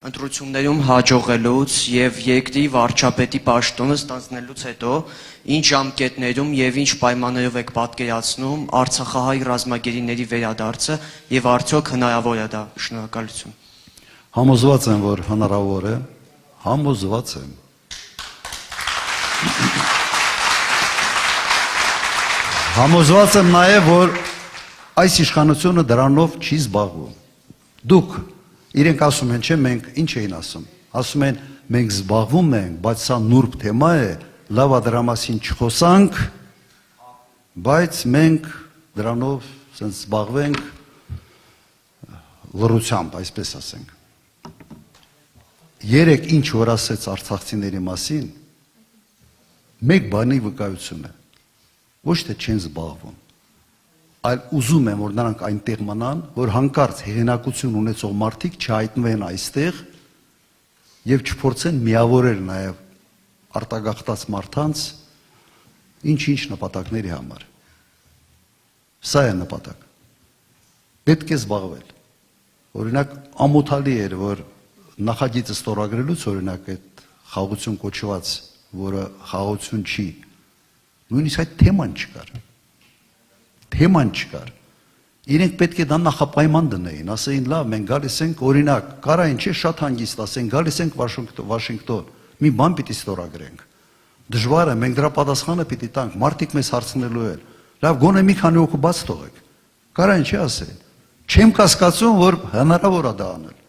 Ընտրություններում հաջողելուց և երկրի վարչապետի պաշտոնը ստանձնելուց հետո ինչ ժամկետներում և ինչ պայմաններով եք պատկերացնում արցախահայ ռազմագերիների վերադարձը և արդյոք հնարավոր է դա։ Շնորհակալություն։ Համոզված եմ, որ հնարավոր է, համոզված եմ։ Համոզված եմ նաև, որ այս իշխանությունը դրանով չի զբաղվում։ Դուք իրենք ասում են, չէ, մենք ինչ էին ասում։ Ասում են, մենք զբաղվում ենք, բայց սա նուրբ թեմա է, լավ է դրա մասին չխոսանք, բայց մենք դրանով սենց զբաղվենք լռությամբ, այսպես ասենք։ Երեք ինչ որ ասեց արցախցիների մասին, մեկ բանի վկայություն է, ոչ թե չեն զբաղվում, այլ ուզում եմ, որ նրանք այնտեղ մնան, որ հանկարծ հեղինակություն ունեցող մարդիկ չհայտնվեն այստեղ և չփորձեն միավորել նաև արտագաղթած մարդանց ինչ-ինչ նպատակների համար։ Սա է նպատակ։ Պետք է զբաղվել։ Օրինակ, ամոթալի էր, որ նախագիծը ստորագրելուց, օրինակ, այդ խաղաղություն կոչված, որը խաղաղություն չի, նույնիսկ այդ թեման չկար։ Թեման չկար։ Իրենք պետք է դա նախապայման դնեին, ասեին, լավ, մենք գալիս ենք, օրինակ, կարային չէ շատ հանգիստ ասեն, գալիս ենք Վաշինգտոն, մի բան պիտի ստորագրենք։ Դժվար է, մենք դրա պատասխանը պիտի տանք, մարդիկ մեզ հարցնելու են։ Լավ, գոնե մի քանի օգու բաց թողեք։ Կարային չէ ասեն։ Չեմ կասկածում, որ հնարավոր է դա անել։